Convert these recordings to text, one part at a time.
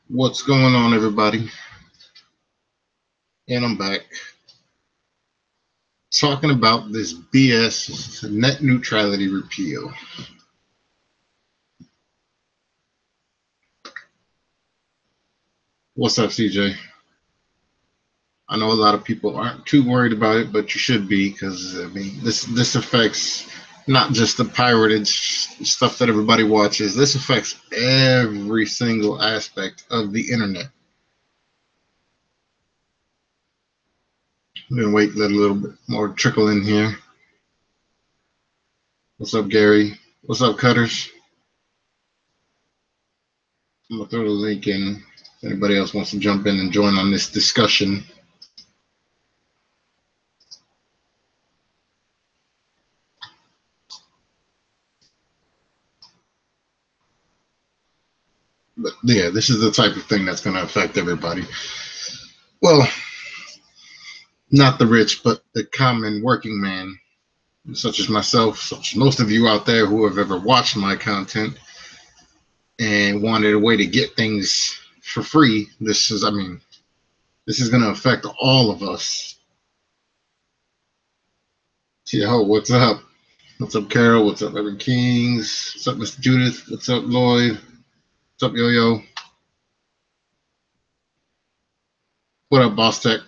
What's going on, everybody? And I'm back talking about this BS net neutrality repeal. What's up, CJ? I know a lot of people aren't too worried about it, but you should be, because I mean, this affects not just the pirated stuff that everybody watches. This affects every single aspect of the internet. I'm gonna wait, let a little bit more trickle in here. What's up, Gary? What's up, Cutters? I'm gonna throw the link in. If anybody else wants to jump in and join on this discussion. But yeah, this is the type of thing that's going to affect everybody. Well, not the rich, but the common working man, such as myself, such as most of you out there who have ever watched my content and wanted a way to get things for free. This is going to affect all of us. Yo, what's up? What's up, Carol? What's up, Evan Kings? What's up, Mr. Judith? What's up, Lloyd? What's up, Yo-Yo? What up, Boss Tech?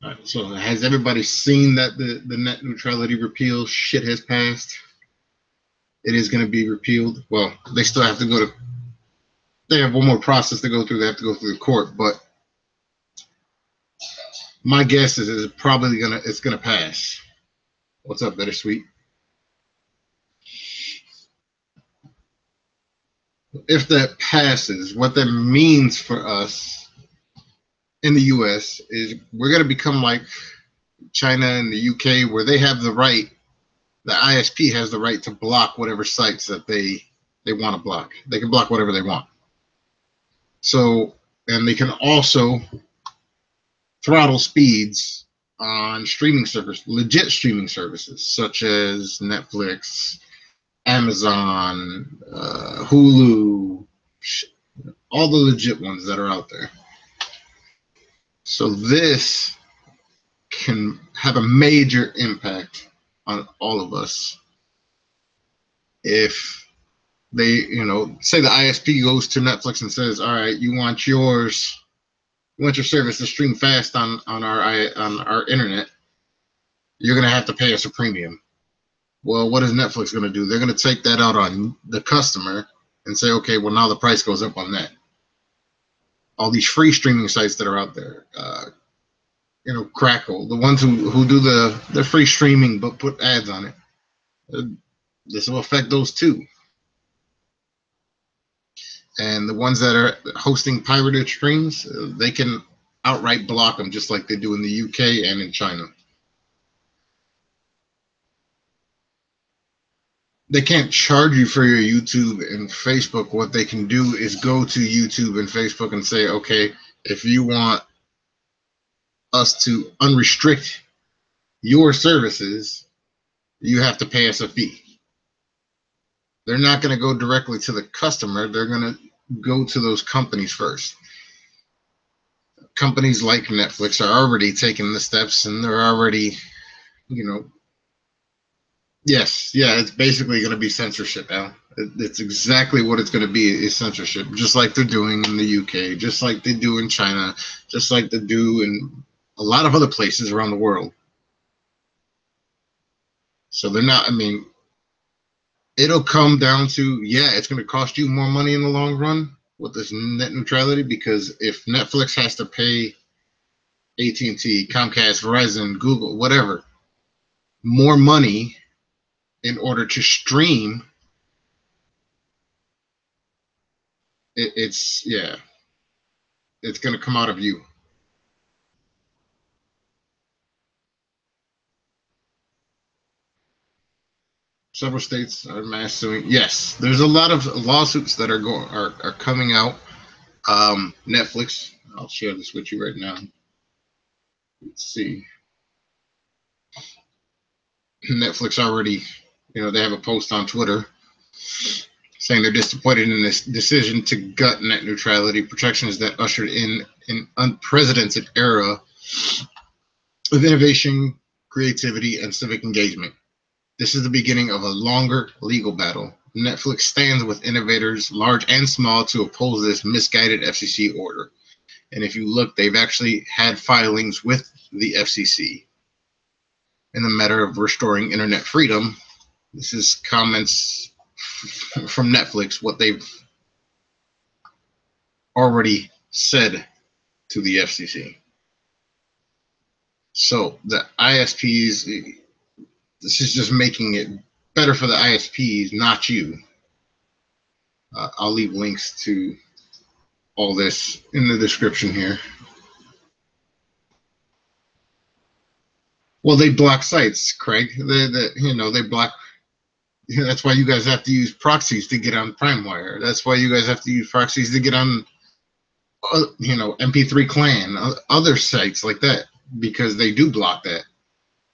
All right, so has everybody seen that the net neutrality repeal shit has passed? It is going to be repealed. Well, they still have to go to. They have one more process to go through. They have to go through the court, but my guess is it's probably gonna pass. What's up, Bittersweet? If that passes, what that means for us in the U.S. is we're gonna become like China and the UK, where they have the right. The ISP has the right to block whatever sites that they want to block. They can block whatever they want. So, and they can also throttle speeds on streaming services, legit streaming services such as Netflix, Amazon, Hulu, all the legit ones that are out there. So this can have a major impact on all of us if they, say the ISP goes to Netflix and says, "All right, you want your service to stream fast on our internet. You're going to have to pay us a premium." Well, what is Netflix going to do? They're going to take that out on the customer and say, "Okay, well, now the price goes up on that." All these free streaming sites that are out there, Crackle, the ones who do the free streaming but put ads on it, this will affect those too. And the ones that are hosting pirated streams, they can outright block them just like they do in the UK and in China. They can't charge you for your YouTube and Facebook. What they can do is go to YouTube and Facebook and say, "Okay, if you want us to unrestrict your services, you have to pay us a fee." They're not going to go directly to the customer. They're going to go to those companies first. Companies like Netflix are already taking the steps, and they're already, yes, yeah, it's basically going to be censorship now. It's exactly what it's going to be, is censorship, just like they're doing in the UK, just like they do in China, just like they do in a lot of other places around the world. So they're not, it'll come down to, yeah, it's going to cost you more money in the long run with this net neutrality, because if Netflix has to pay AT&T, Comcast, Verizon, Google, whatever, more money in order to stream, it's going to come out of you. Several states are mass suing. Yes, there's a lot of lawsuits that are coming out. Netflix. I'll share this with you right now. Let's see. Netflix already, They have a post on Twitter saying they're disappointed in this decision to gut net neutrality protections that ushered in an unprecedented era of innovation, creativity, and civic engagement. This is the beginning of a longer legal battle. Netflix stands with innovators, large and small, to oppose this misguided FCC order. And if you look, they've actually had filings with the FCC in the matter of restoring internet freedom. This is comments from Netflix, what they've already said to the FCC. So the ISPs, this is just making it better for the ISPs, not you. I'll leave links to all this in the description here. Well, they block sites, Craig. They block. That's why you guys have to use proxies to get on PrimeWire. That's why you guys have to use proxies to get on, MP3 Clan, other sites like that, because they do block that.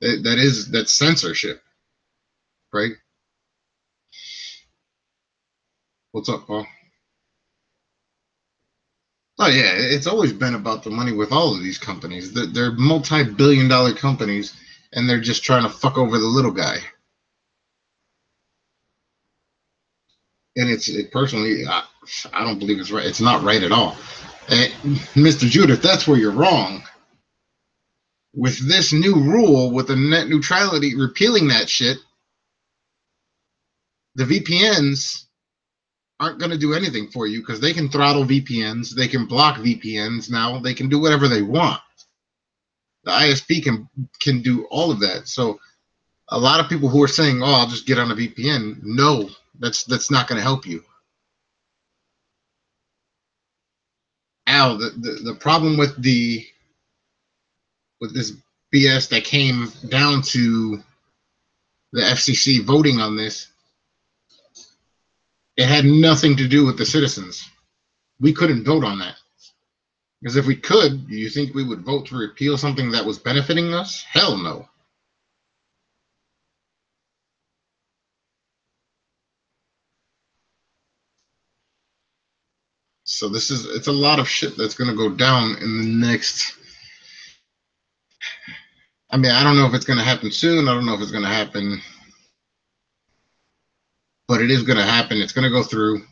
That's censorship, right? What's up, Paul? Oh yeah, it's always been about the money with all of these companies. They're multi-billion-dollar companies, and they're just trying to fuck over the little guy. And personally, I don't believe it's right. It's not right at all. And Mr. Judith, that's where you're wrong. With this new rule, with the net neutrality, repealing that shit, the VPNs aren't going to do anything for you because they can throttle VPNs, they can block VPNs now, they can do whatever they want. The ISP can do all of that. So a lot of people who are saying, "Oh, I'll just get on a VPN," no, that's not going to help you. Al, the problem with this BS that came down to the FCC voting on this, it had nothing to do with the citizens. We couldn't vote on that. Because if we could, do you think we would vote to repeal something that was benefiting us? Hell no. So it's a lot of shit that's going to go down in the next. I mean, I don't know if it's going to happen soon. I don't know if it's going to happen, but it is going to happen. It's going to go through.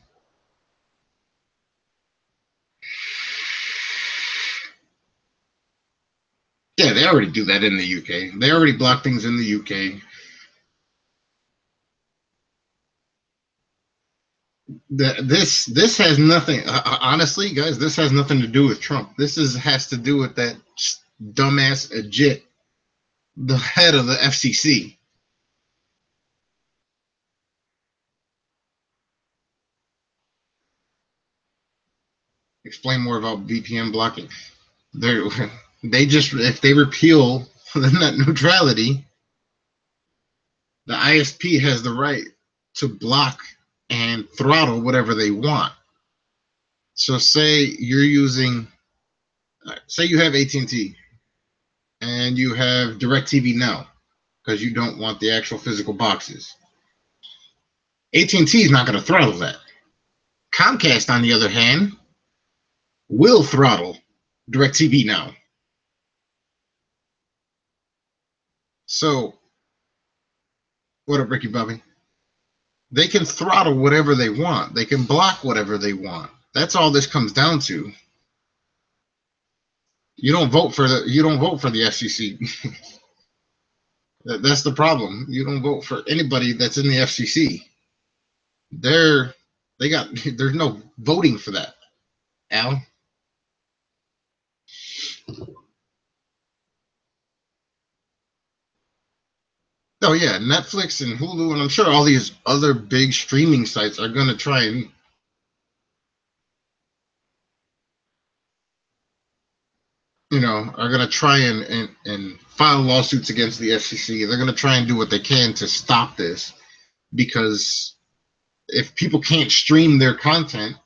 Yeah, they already do that in the UK. They already block things in the UK. This has nothing. Honestly, guys, this has nothing to do with Trump. This has to do with that dumbass Ajit, the head of the FCC. Explain more about VPN blocking. If they repeal the net neutrality, the ISP has the right to block and throttle whatever they want. So say you're using, say you have AT&T and you have DirecTV Now because you don't want the actual physical boxes. AT&T is not going to throttle that. Comcast, on the other hand, will throttle DirecTV Now. So, what up, Ricky Bobby? They can throttle whatever they want. They can block whatever they want. That's all this comes down to. You don't vote for the FCC. That's the problem. You don't vote for anybody that's in the FCC. There's no voting for that. Al? Oh yeah, Netflix and Hulu, and I'm sure all these other big streaming sites are going to try and are going to try and file lawsuits against the FCC. They're going to try and do what they can to stop this, because if people can't stream their content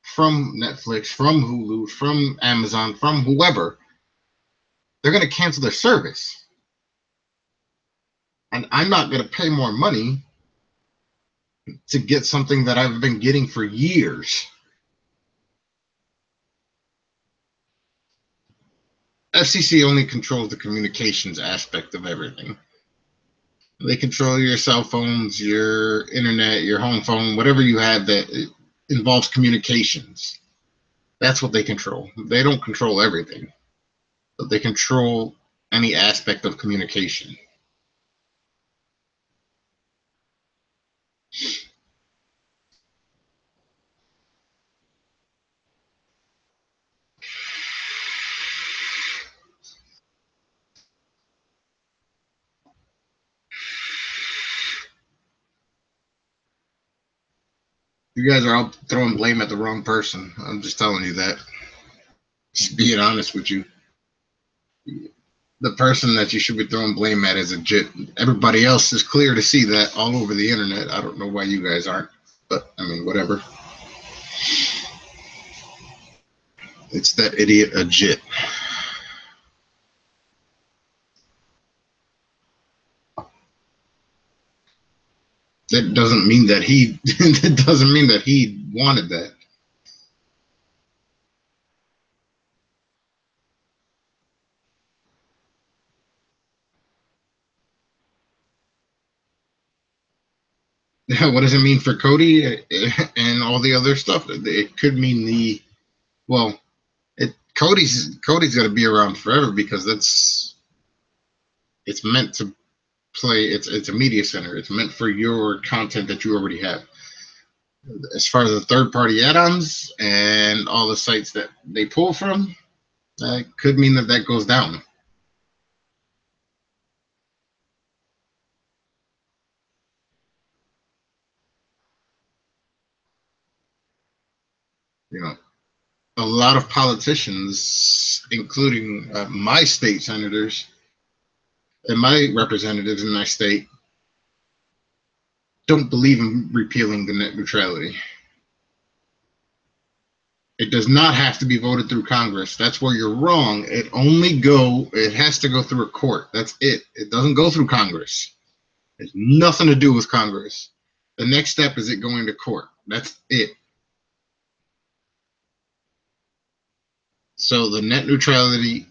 from Netflix, from Hulu, from Amazon, from whoever, they're going to cancel their service. And I'm not going to pay more money to get something that I've been getting for years. FCC only controls the communications aspect of everything. They control your cell phones, your internet, your home phone, whatever you have that involves communications. That's what they control. They don't control everything, but they control any aspect of communication. You guys are all throwing blame at the wrong person. I'm just telling you that. Just being honest with you. The person that you should be throwing blame at is a jit. Everybody else is clear to see that all over the internet. I don't know why you guys aren't, but I mean, whatever. It's that idiot a jit. That doesn't mean that he. That doesn't mean that he wanted that. What does it mean for Cody and all the other stuff? It could mean the well. Cody's going to be around forever because it's meant to play. It's a media center. It's meant for your content that you already have. As far as the third party add-ons and all the sites that they pull from, that could mean that goes down. You know, a lot of politicians, including my state senators and my representatives in my state, don't believe in repealing the net neutrality. It does not have to be voted through Congress. That's where you're wrong. It has to go through a court. That's it. It doesn't go through Congress. It's nothing to do with Congress. The next step is it going to court. That's it. So the net neutrality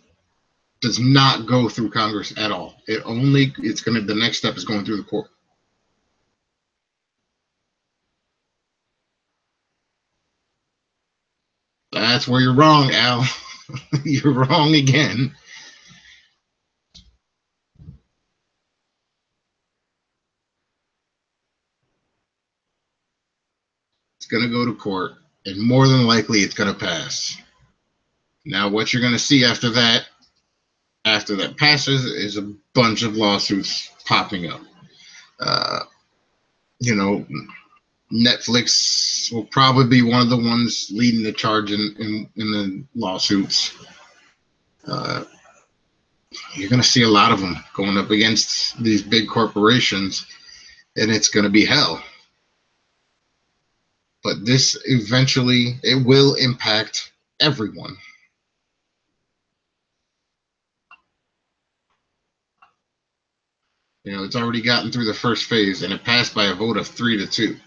does not go through Congress at all. The next step is going through the court. That's where you're wrong, Al. You're wrong again. It's going to go to court, and more than likely, it's going to pass. Now, what you're going to see after that passes, is a bunch of lawsuits popping up. Uh, you know, Netflix will probably be one of the ones leading the charge in the lawsuits. You're going to see a lot of them going up against these big corporations, and it's going to be hell. But this eventually, it will impact everyone. It's already gotten through the first phase, and it passed by a vote of 3-2.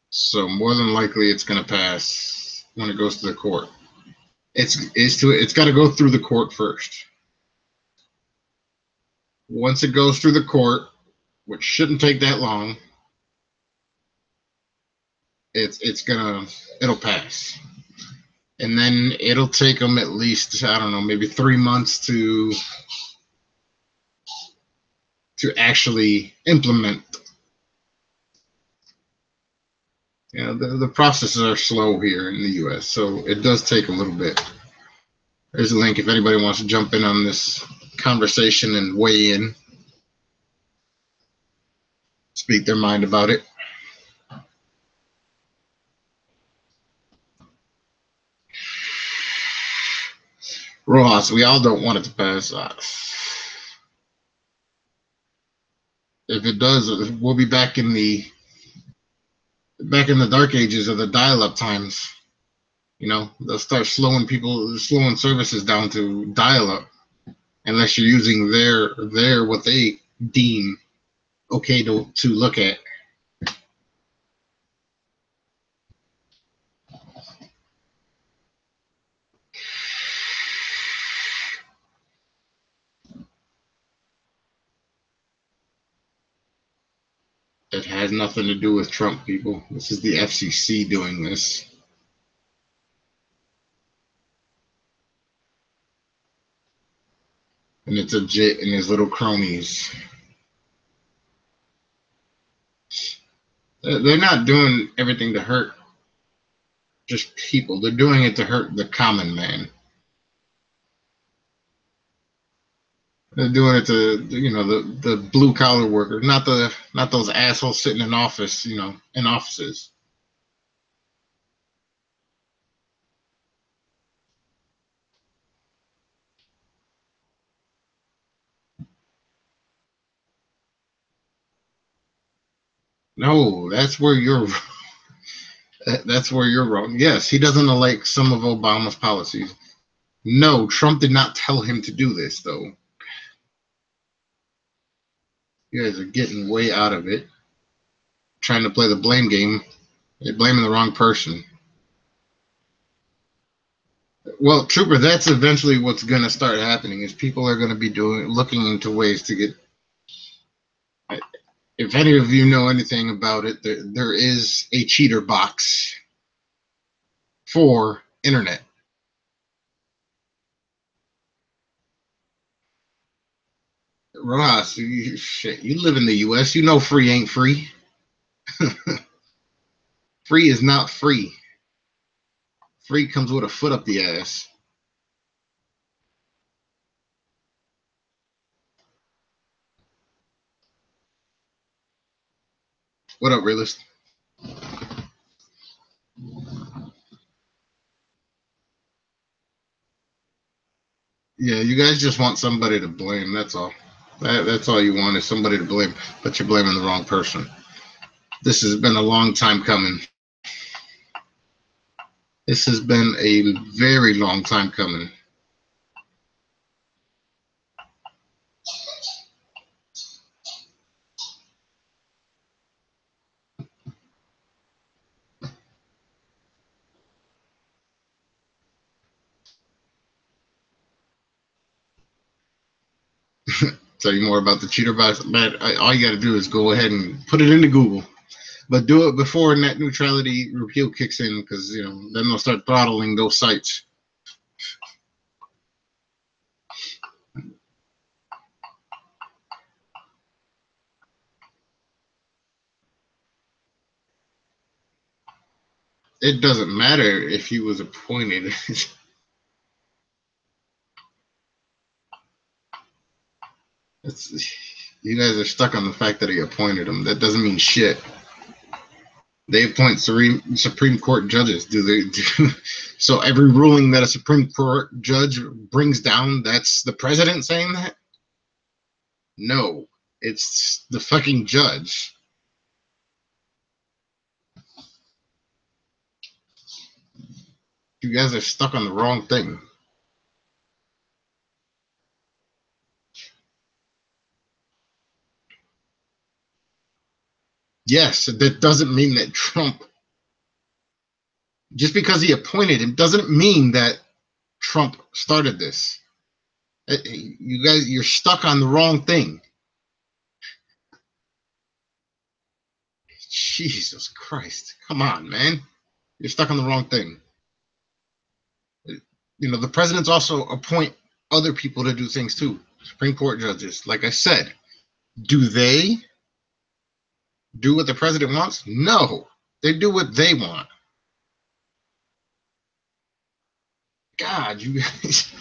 So more than likely, it's going to pass when it goes to the court. It's got to go through the court first. Once it goes through the court, which shouldn't take that long, it'll pass, and then it'll take them at least, I don't know, maybe 3 months to actually implement. The processes are slow here in the U.S., so it does take a little bit. There's a link if anybody wants to jump in on this conversation and weigh in, speak their mind about it. Rojas, we all don't want it to pass. If it does, we'll be back in the dark ages of the dial-up times. They'll start slowing services down to dial-up, unless you're using their what they deem okay to look at. It has nothing to do with Trump, people. This is the FCC doing this. And it's a jit and his little cronies. They're not doing everything to hurt just people. They're doing it to hurt the common man. They're doing it to the blue collar worker, not those assholes sitting in office, in offices. No, that's where you're wrong. Yes, he doesn't like some of Obama's policies. No, Trump did not tell him to do this, though. You guys are getting way out of it, trying to play the blame game. You're blaming the wrong person. Well, Trooper, that's eventually what's going to start happening. Is people are going to be looking into ways to get. If any of you know anything about it, there is a cheater box for internet. Rojas, you live in the U.S. You know free ain't free. Free is not free. Free comes with a foot up the ass. What up, realist? Yeah, you guys just want somebody to blame. That's all. That's all you want is somebody to blame, but you're blaming the wrong person. This has been a long time coming. This has been a very long time coming. Tell you more about the cheater box, man. All you got to do is go ahead and put it into Google, but do it before Net Neutrality Repeal kicks in, because then they'll start throttling those sites. It doesn't matter if he was appointed. You guys are stuck on the fact that he appointed him. That doesn't mean shit. They appoint Supreme Court judges. Do they do? So every ruling that a Supreme Court judge brings down, that's the president saying that? No, it's the fucking judge. You guys are stuck on the wrong thing. Yes, that doesn't mean that Trump, just because he appointed him, doesn't mean that Trump started this. You guys, you're stuck on the wrong thing. Jesus Christ. Come on, man. You're stuck on the wrong thing. The presidents also appoint other people to do things too. Supreme Court judges. Like I said, do they do what the president wants? No. They do what they want. God, you guys.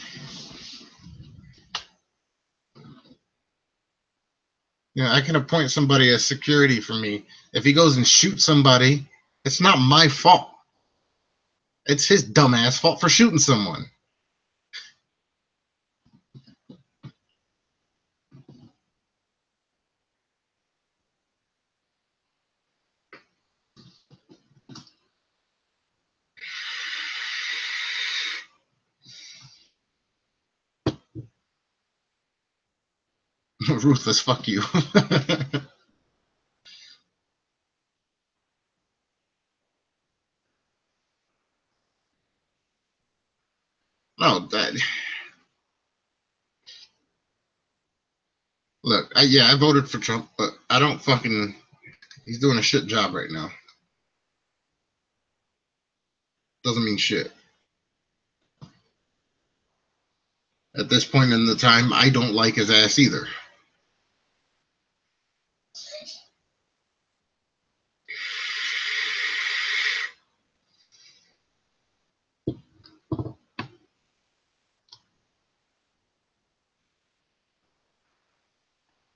I can appoint somebody as security for me. If he goes and shoots somebody, it's not my fault. It's his dumbass fault for shooting someone. Ruthless, fuck you. Look, I voted for Trump, but I don't fucking. He's doing a shit job right now. Doesn't mean shit. At this point in the time, I don't like his ass either.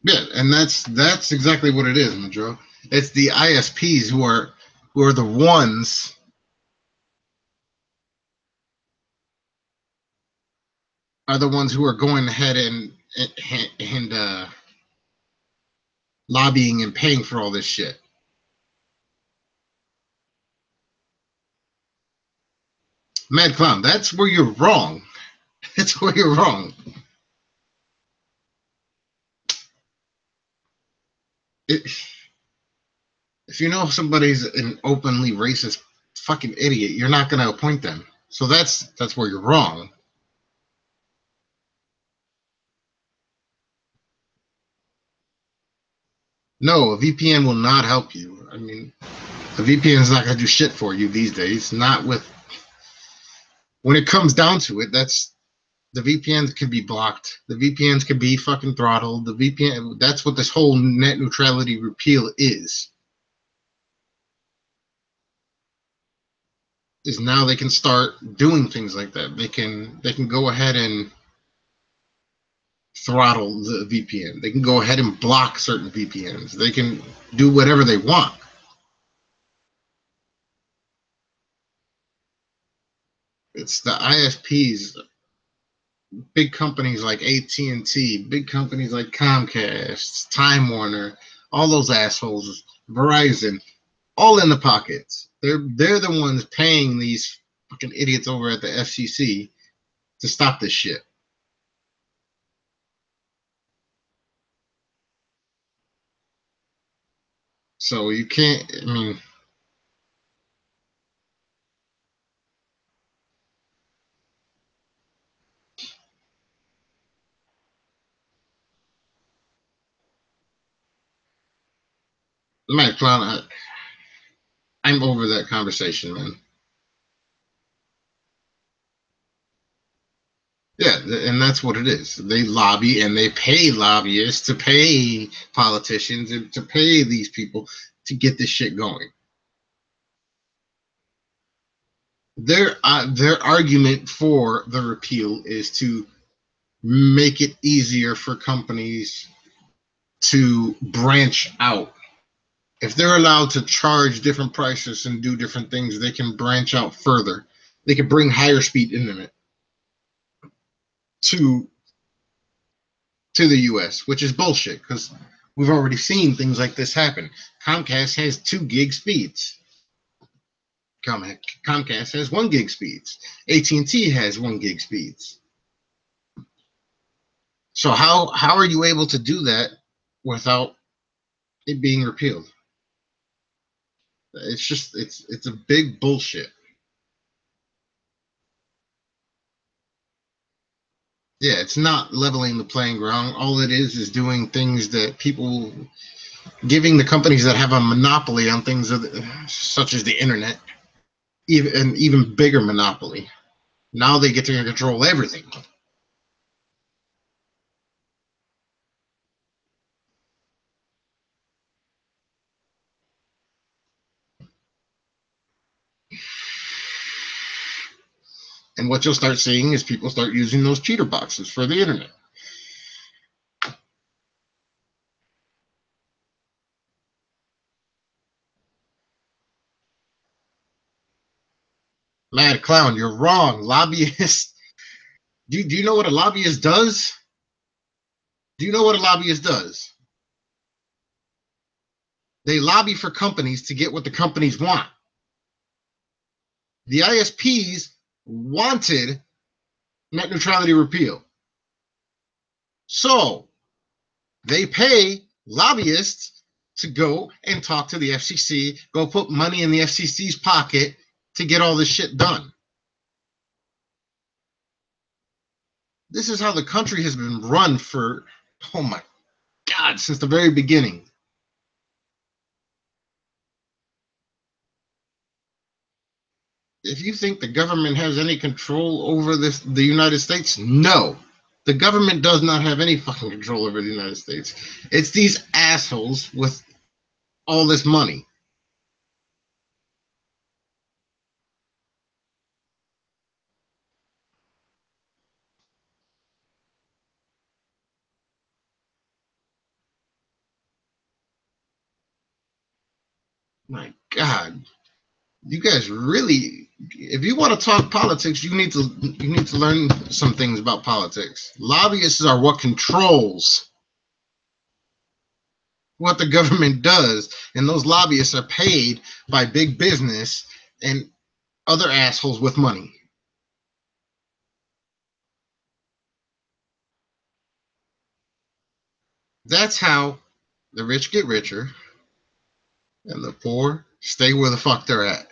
Yeah, and that's exactly what it is, Madro. It's the ISPs who are the ones who are going ahead and lobbying and paying for all this shit. Mad Clown, that's where you're wrong. That's where you're wrong. It, if you know somebody's an openly racist fucking idiot, you're not going to appoint them. So that's where you're wrong. No, a VPN will not help you. I mean, a VPN is not going to do shit for you these days. Not with when it comes down to it. That's the VPNs can be blocked. The VPNs can be fucking throttled. The VPN. That's what this whole net neutrality repeal is. Is now they can start doing things like that. They can go ahead and throttle the VPN. They can go ahead and block certain VPNs. They can do whatever they want. It's the ISPs, big companies like AT&T, big companies like Comcast, Time Warner, all those assholes, Verizon, all in the pockets. They're the ones paying these fucking idiots over at the FCC to stop this shit. So you can't. I mean, Matt Clown, I'm over that conversation, man. Yeah, and that's what it is. They lobby and they pay lobbyists to pay politicians and to pay these people to get this shit going. Their argument for the repeal is to make it easier for companies to branch out. If they're allowed to charge different prices and do different things, they can branch out further. They can bring higher speed internet to to the US, which is bullshit because we've already seen things like this happen. Comcast has 2 gig speeds. Comcast has 1 gig speeds. AT&T has 1 gig speeds. So how are you able to do that without it being repealed? It's a big bullshit. Yeah, it's not leveling the playing ground. All it is doing things that people, giving the companies that have a monopoly on things such as the internet, even an even bigger monopoly. Now they get to control everything. And what you'll start seeing is people start using those cheater boxes for the internet. Mad Clown, you're wrong. Lobbyists. Do you know what a lobbyist does? Do you know what a lobbyist does? They lobby for companies to get what the companies want. The ISPs wanted net neutrality repeal. So they pay lobbyists to go and talk to the FCC, go put money in the FCC's pocket to get all this shit done. This is how the country has been run for, oh my, God, since the very beginning. If you think the government has any control over the United States, no. The government does not have any fucking control over the United States. It's these assholes with all this money. My God, you guys really, if you want to talk politics, you need to learn some things about politics. Lobbyists are what controls what the government does, and those lobbyists are paid by big business and other assholes with money. That's how the rich get richer and the poor stay where the fuck they're at.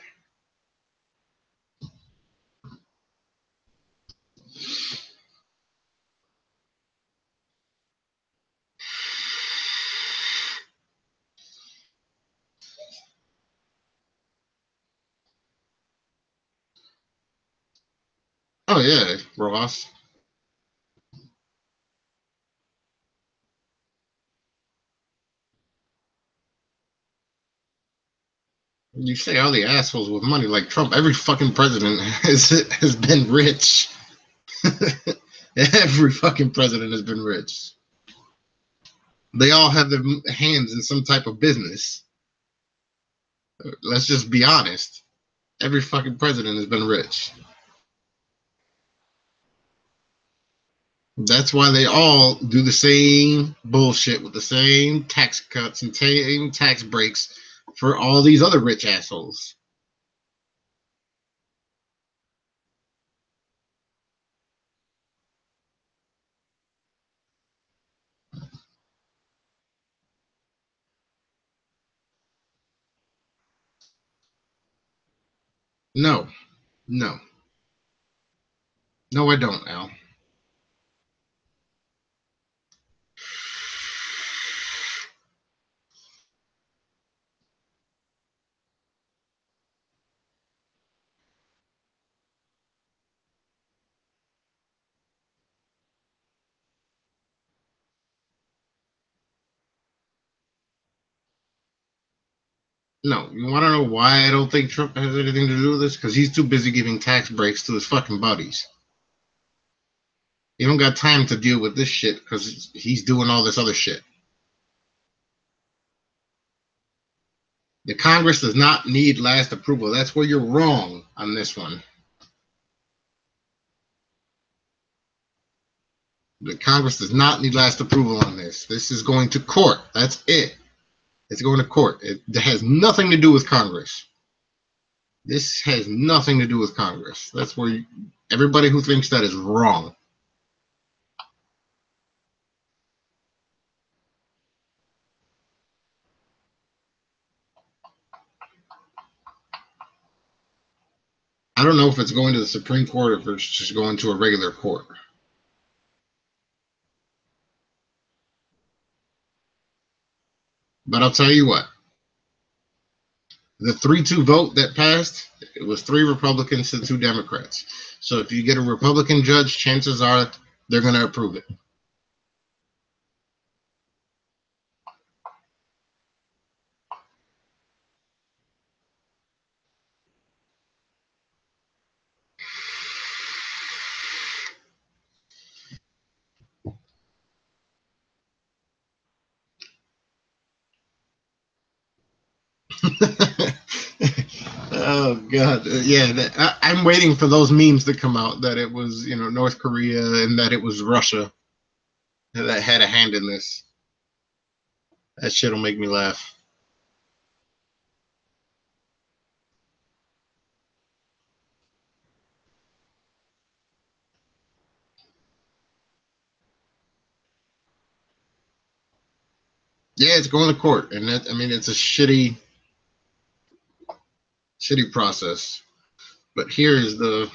Oh yeah, Ross. You say all the assholes with money like Trump. Every fucking president has been rich. Every fucking president has been rich. They all have their hands in some type of business. Let's just be honest. Every fucking president has been rich. That's why they all do the same bullshit with the same tax cuts and same tax breaks for all these other rich assholes. No, no, no, I don't, Al. No, you want to know why I don't think Trump has anything to do with this? Because he's too busy giving tax breaks to his fucking buddies. He don't got time to deal with this shit because he's doing all this other shit. The Congress does not need last approval. That's where you're wrong on this one. The Congress does not need last approval on this. This is going to court. That's it. It's going to court. It has nothing to do with Congress. This has nothing to do with Congress. That's where everybody who thinks that is wrong. I don't know if it's going to the Supreme Court or if it's just going to a regular court. But I'll tell you what, the 3-2 vote that passed, it was 3 Republicans to 2 Democrats. So if you get a Republican judge, chances are they're going to approve it. Oh God, yeah. I'm waiting for those memes to come out that it was, North Korea and that it was Russia that had a hand in this. That shit'll make me laugh. Yeah, it's going to court, and it's a shitty process. But here is the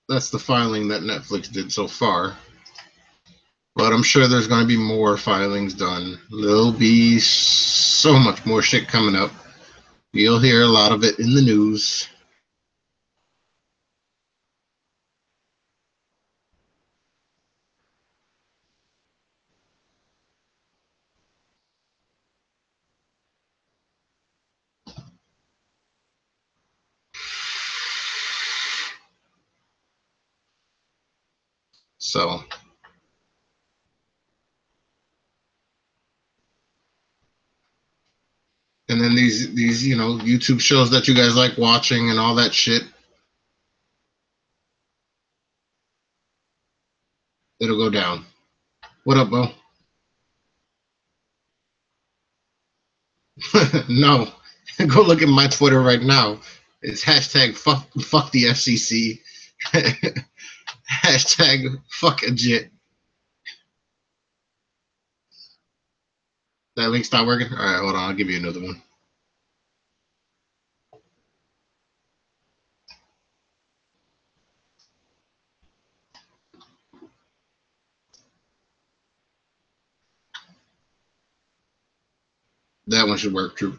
That's the filing that Netflix did so far. But I'm sure there's going to be more filings done. There'll be so much more shit coming up. You'll hear a lot of it in the news. So, and then these YouTube shows that you guys like watching and all that shit, it'll go down. What up, Bo? No, go look at my Twitter right now. It's hashtag fuck the FCC. Hashtag fuck a jit. That link stopped working? All right, hold on. I'll give you another one. That one should work, true.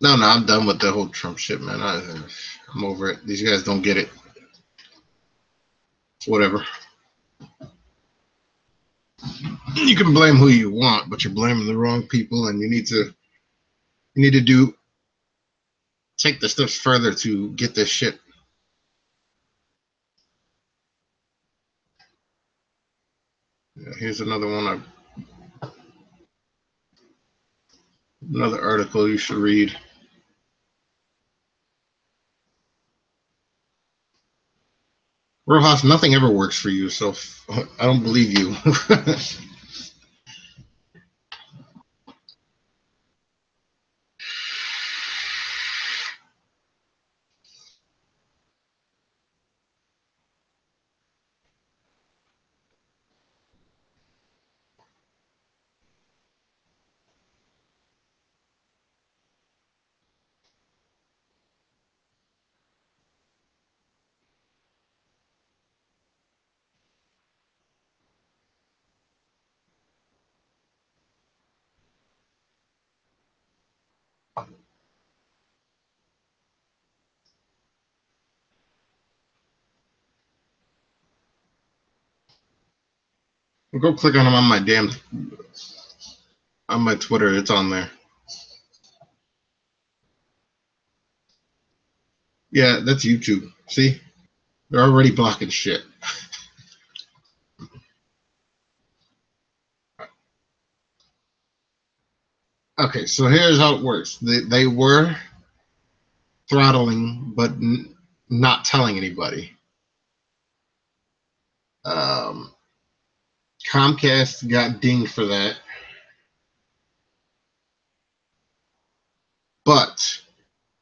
No, I'm done with the whole Trump shit, man. I'm over it. These guys don't get it. It's whatever. You can blame who you want, but you're blaming the wrong people, and you need to take the steps further to get this shit. Yeah, here's another one. Another article you should read. Rojas, nothing ever works for you, so I don't believe you. Go click on them on my Twitter. It's on there. Yeah, that's YouTube. See, they're already blocking shit. Okay, so here's how it works. They were throttling, but not telling anybody. Um, Comcast got dinged for that, but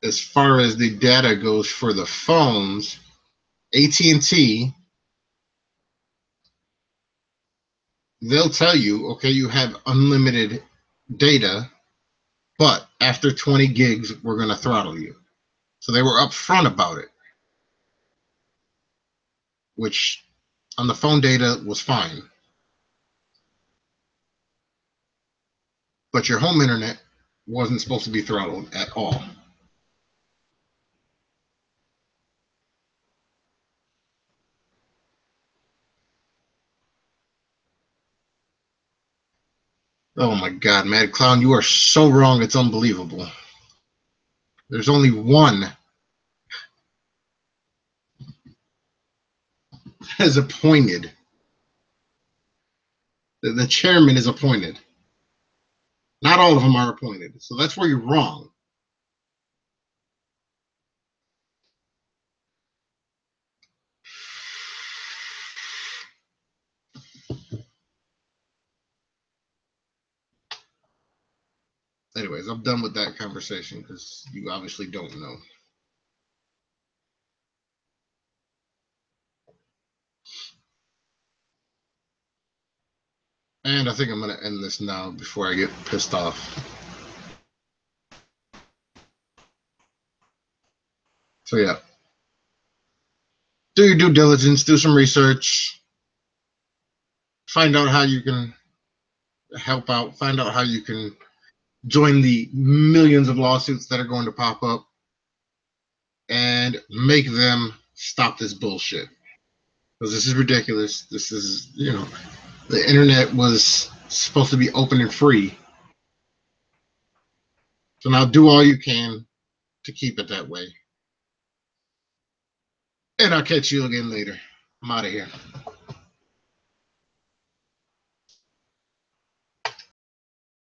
as far as the data goes for the phones, AT&T, they'll tell you, okay, you have unlimited data, but after 20 gigs, we're going to throttle you. So they were upfront about it, which on the phone data was fine. But your home internet wasn't supposed to be throttled at all. Oh my God, Mad Clown, you are so wrong. It's unbelievable. There's only one as appointed. The chairman is appointed. Not all of them are appointed. So that's where you're wrong. Anyways, I'm done with that conversation because you obviously don't know. And I think I'm going to end this now before I get pissed off. So yeah, do your due diligence, do some research, find out how you can help out, find out how you can join the millions of lawsuits that are going to pop up, and make them stop this bullshit. Because this is ridiculous. This is, the internet was supposed to be open and free. So now do all you can to keep it that way. And I'll catch you again later. I'm out of here.